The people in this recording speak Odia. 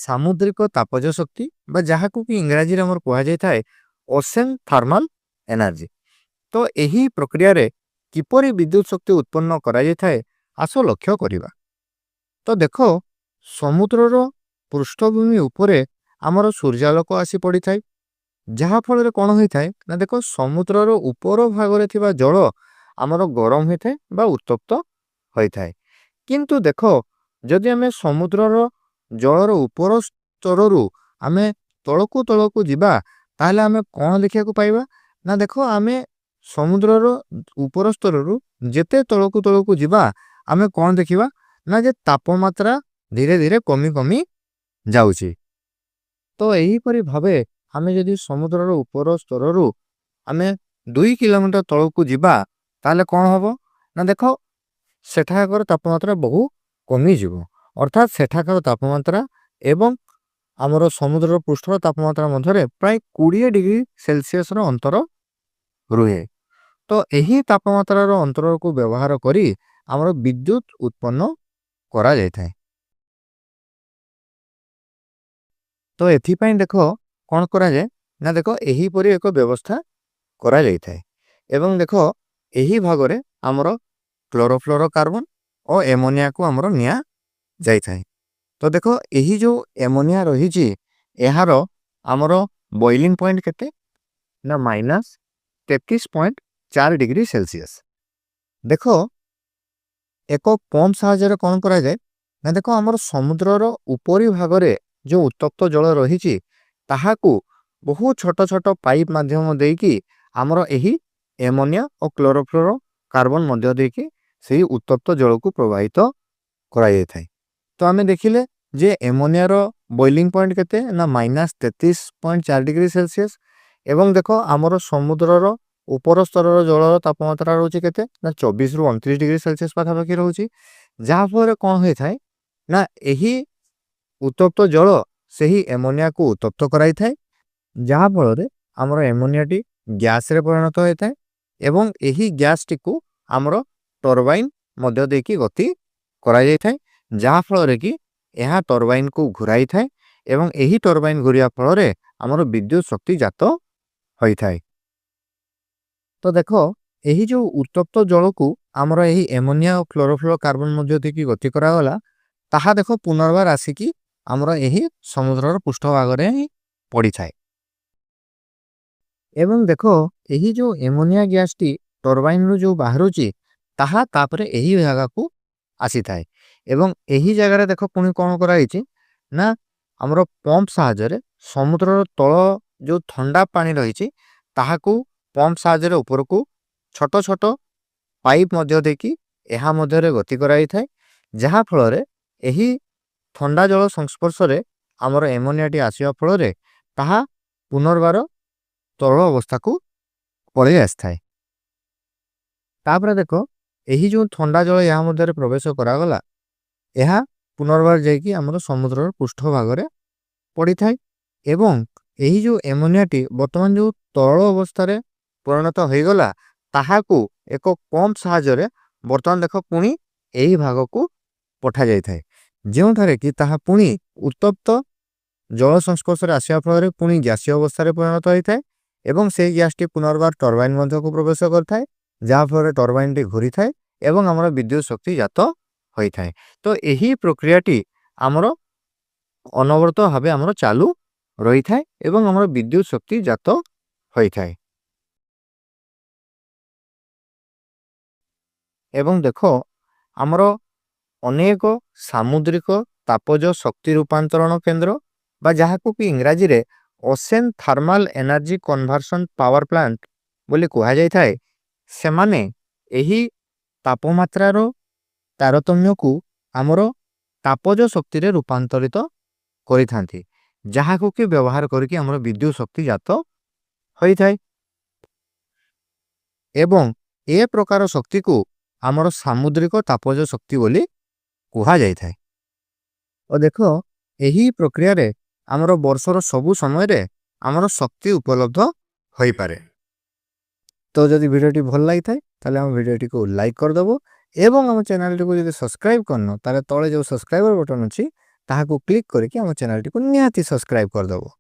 ସାମୁଦ୍ରିକ ତାପଜ ଶକ୍ତି ବା ଯାହାକୁ କି ଇଂରାଜୀରେ ଆମର କୁହାଯାଇଥାଏ ଓସେନ ଥର୍ମାଲ ଏନର୍ଜି। ତ ଏହି ପ୍ରକ୍ରିୟାରେ କିପରି ବିଦ୍ୟୁତ ଶକ୍ତି ଉତ୍ପନ୍ନ କରାଯାଇଥାଏ ଆସ ଲକ୍ଷ୍ୟ କରିବା। ତ ଦେଖ, ସମୁଦ୍ରର ପୃଷ୍ଠଭୂମି ଉପରେ ଆମର ସୂର୍ଯ୍ୟାଲୋକ ଆସି ପଡ଼ିଥାଏ, ଯାହାଫଳରେ କ'ଣ ହୋଇଥାଏ ନା ଦେଖ, ସମୁଦ୍ରର ଉପର ଭାଗରେ ଥିବା ଜଳ ଆମର ଗରମ ହୋଇଥାଏ ବା ଉତ୍ତପ୍ତ ହୋଇଥାଏ। କିନ୍ତୁ ଦେଖ, ଯଦି ଆମେ ସମୁଦ୍ରର ଜଳର ଉପର ସ୍ତରରୁ ଆମେ ତଳକୁ ଯିବା, ତାହେଲେ ଆମେ କ'ଣ ଦେଖିବାକୁ ପାଇବା ନା ଦେଖ, ଆମେ ସମୁଦ୍ରର ଉପର ସ୍ତରରୁ ଯେତେ ତଳକୁ ଯିବା ଆମେ କ'ଣ ଦେଖିବା ନା ଯେ ତାପମାତ୍ରା ଧୀରେ ଧୀରେ କମି ଯାଉଛି। ତ ଏହିପରି ଭାବେ ଆମେ ଯଦି ସମୁଦ୍ରର ଉପର ସ୍ତରରୁ ଆମେ 2 କିଲୋମିଟର ତଳକୁ ଯିବା, ତାହେଲେ କ'ଣ ହେବ ନା ଦେଖ, ସେଠାକାର ତାପମାତ୍ରା ବହୁ କମିଯିବ। ଅର୍ଥାତ୍ ସେଠାକାର ତାପମାତ୍ରା ଏବଂ ଆମର ସମୁଦ୍ରର ପୃଷ୍ଠର ତାପମାତ୍ରା ମଧ୍ୟରେ ପ୍ରାୟ 20 ଡିଗ୍ରୀ ସେଲସିୟସର ଅନ୍ତର ରୁହେ। ତ ଏହି ତାପମାତ୍ରାର ଅନ୍ତରକୁ ବ୍ୟବହାର କରି ଆମର ବିଦ୍ୟୁତ ଉତ୍ପନ୍ନ କରାଯାଇଥାଏ। ତ ଏଥିପାଇଁ ଦେଖ କ'ଣ କରାଯାଏ ନା ଦେଖ, ଏହିପରି ଏକ ବ୍ୟବସ୍ଥା କରାଯାଇଥାଏ। ଏବଂ ଦେଖ, ଏହି ଭାଗରେ ଆମର କ୍ଲୋରୋଫ୍ଲୋରୋକାର୍ବନ ଓ ଏମୋନିଆକୁ ଆମର ନିଆଯାଇଥାଏ। ତ ଦେଖ, ଏହି ଯେଉଁ ଏମୋନିଆ ରହିଛି ଏହାର ଆମର ବଏଲିଂ ପଏଣ୍ଟ କେତେ ନା -33.4 ଡିଗ୍ରୀ ସେଲସିୟସ୍। ଦେଖ, ଏକ ପମ୍ପ ସାହାଯ୍ୟରେ କ'ଣ କରାଯାଏ ନା ଦେଖ, ଆମର ସମୁଦ୍ରର ଉପରି ଭାଗରେ ଯେଉଁ ଉତ୍ତପ୍ତ ଜଳ ରହିଛି ତାହାକୁ ବହୁ ଛୋଟ ଛୋଟ ପାଇପ୍ ମାଧ୍ୟମ ଦେଇକି ଆମର ଏହି ଏମୋନିଆ ଓ କ୍ଲୋରୋଫ୍ଲୋରୋ କାର୍ବନ ମଧ୍ୟ ଦେଇକି ସେହି ଉତ୍ତପ୍ତ ଜଳକୁ ପ୍ରବାହିତ କରାଯାଇଥାଏ। ତ ଆମେ ଦେଖିଲେ ଯେ ଏମୋନିଆର ବଏଲିଂ ପଏଣ୍ଟ କେତେ ନା -33.4 ଡିଗ୍ରୀ ସେଲସିୟସ୍। ଏବଂ ଦେଖ, ଆମର ସମୁଦ୍ରର ଉପର ସ୍ତରର ଜଳର ତାପମାତ୍ରା ରହୁଛି କେତେ ନା 24 ରୁ 29 ଡିଗ୍ରୀ ସେଲସିୟସ୍ ପାଖାପାଖି ରହୁଛି। ଯାହାଫଳରେ କ'ଣ ହୋଇଥାଏ ନା ଏହି ଉତ୍ତପ୍ତ ଜଳ ସେହି ଏମୋନିଆକୁ ଉତ୍ତପ୍ତ କରାଇଥାଏ, ଯାହାଫଳରେ ଆମର ଏମୋନିଆଟି ଗ୍ୟାସରେ ପରିଣତ ହୋଇଥାଏ ଏବଂ ଏହି ଗ୍ୟାସଟିକୁ ଆମର ଟର୍ବାଇନ୍ ମଧ୍ୟ ଦେଇକି ଗତି କରାଯାଇଥାଏ, ଯାହାଫଳରେ କି ଏହା ଟର୍ବାଇନ୍କୁ ଘୁରାଇଥାଏ ଏବଂ ଏହି ଟର୍ବାଇନ୍ ଘୁରିବା ଫଳରେ ଆମର ବିଦ୍ୟୁତ ଶକ୍ତି ଜାତ ହୋଇଥାଏ। ତ ଦେଖ, ଏହି ଯେଉଁ ଉତ୍ତପ୍ତ ଜଳକୁ ଆମର ଏହି ଏମୋନିଆ ଓ କ୍ଲୋରୋଫ୍ଲୋରୋ କାର୍ବନ ମଧ୍ୟ ଦେଇକି ଗତି କରାଗଲା, ତାହା ଦେଖ ପୁନର୍ବାର ଆସିକି ଆମର ଏହି ସମୁଦ୍ରର ପୃଷ୍ଠଭାଗରେ ହିଁ ପଡ଼ିଥାଏ। ଏବଂ ଦେଖ, ଏହି ଯେଉଁ ଏମୋନିଆ ଗ୍ୟାସଟି ଟର୍ବାଇନ୍ରୁ ଯେଉଁ ବାହାରୁଛି ତାହା ତାପରେ ଏହି ଜାଗାକୁ ଆସିଥାଏ। ଏବଂ ଏହି ଜାଗାରେ ଦେଖ ପୁଣି କ'ଣ କରାଯାଇଛି ନା ଆମର ପମ୍ପ ସାହାଯ୍ୟରେ ସମୁଦ୍ରର ତଳ ଯେଉଁ ଥଣ୍ଡା ପାଣି ରହିଛି ତାହାକୁ ପମ୍ପ ସାହାଯ୍ୟରେ ଉପରକୁ ଛୋଟ ଛୋଟ ପାଇପ୍ ମଧ୍ୟ ଦେଇକି ଏହା ମଧ୍ୟରେ ଗତି କରାଯାଇଥାଏ, ଯାହାଫଳରେ ଏହି ଥଣ୍ଡା ଜଳ ସଂସ୍ପର୍ଶରେ ଆମର ଏମୋନିଆଟି ଆସିବା ଫଳରେ ତାହା ପୁନର୍ବାର ତରଳ ଅବସ୍ଥାକୁ ପଳେଇ ଆସିଥାଏ। ତାପରେ ଦେଖ, ଏହି ଯେଉଁ ଥଣ୍ଡା ଜଳ ଏହା ମଧ୍ୟରେ ପ୍ରବେଶ କରାଗଲା, ଏହା ପୁନର୍ବାର ଯାଇକି ଆମର ସମୁଦ୍ରର ପୃଷ୍ଠଭାଗରେ ପଡ଼ିଥାଏ ଏବଂ ଏହି ଯେଉଁ ଏମୋନିଆଟି ବର୍ତ୍ତମାନ ଯେଉଁ ତରଳ ଅବସ୍ଥାରେ ପରିଣତ ହୋଇଗଲା ତାହାକୁ ଏକ ପମ୍ପ ସାହାଯ୍ୟରେ ବର୍ତ୍ତମାନ ଦେଖ ପୁଣି ଏହି ଭାଗକୁ ପଠାଯାଇଥାଏ, ଯେଉଁଠାରେ କି ତାହା ପୁଣି ଉତ୍ତପ୍ତ ଜଳ ସଂସ୍ପର୍ଶରେ ଆସିବା ଫଳରେ ପୁଣି ଗ୍ୟାସୀୟ ଅବସ୍ଥାରେ ପରିଣତ ହୋଇଥାଏ ଏବଂ ସେହି ଗ୍ୟାସଟି ପୁନର୍ବାର ଟର୍ବାଇନ୍ ମଧ୍ୟକୁ ପ୍ରବେଶ କରିଥାଏ, ଯାହାଫଳରେ ଟର୍ବାଇନ୍ଟି ଘୁରିଥାଏ ଏବଂ ଆମର ବିଦ୍ୟୁତ ଶକ୍ତି ଜାତ ହୋଇଥାଏ। ତ ଏହି ପ୍ରକ୍ରିୟାଟି ଆମର ଅନବରତ ଭାବେ ଆମର ଚାଲୁ ରହିଥାଏ ଏବଂ ଆମର ବିଦ୍ୟୁତ ଶକ୍ତି ଜାତ ହୋଇଥାଏ। ଏବଂ ଦେଖ, ଆମର ଅନେକ ସାମୁଦ୍ରିକ ତାପଜ ଶକ୍ତି ରୂପାନ୍ତରଣ କେନ୍ଦ୍ର ବା ଯାହାକୁ କି ଇଂରାଜୀରେ ocean thermal energy conversion power plant ବୋଲି କୁହାଯାଇଥାଏ, ସେମାନେ ଏହି ତାପମାତ୍ରାର ତାରତମ୍ୟକୁ ଆମର ତାପଜ ଶକ୍ତିରେ ରୂପାନ୍ତରିତ କରିଥାନ୍ତି, ଯାହାକୁ କି ବ୍ୟବହାର କରିକି ଆମର ବିଦ୍ୟୁତ ଶକ୍ତି ଜାତ ହୋଇଥାଏ। ଏବଂ ଏ ପ୍ରକାର ଶକ୍ତିକୁ ଆମର ସାମୁଦ୍ରିକ ତାପଜ ଶକ୍ତି ବୋଲି କୁହାଯାଇଥାଏ। ଓ ଦେଖ, ଏହି ପ୍ରକ୍ରିୟାରେ ଆମର ବର୍ଷର ସବୁ ସମୟରେ ଆମର ଶକ୍ତି ଉପଲବ୍ଧ ହୋଇପାରେ। ତ ଯଦି ଭିଡ଼ିଓଟି ଭଲ ଲାଗିଥାଏ ତାହେଲେ ଆମ ଭିଡ଼ିଓଟିକୁ ଲାଇକ୍ କରିଦେବ ଏବଂ ଆମ ଚ୍ୟାନେଲଟିକୁ ଯଦି ସବସ୍କ୍ରାଇବ୍ କରିନ ତାହେଲେ ତଳେ ଯେଉଁ ସବସ୍କ୍ରାଇବର ବଟନ୍ ଅଛି ତାହାକୁ କ୍ଲିକ୍ କରିକି ଆମ ଚ୍ୟାନେଲଟିକୁ ନିହାତି ସବସ୍କ୍ରାଇବ୍ କରିଦେବ।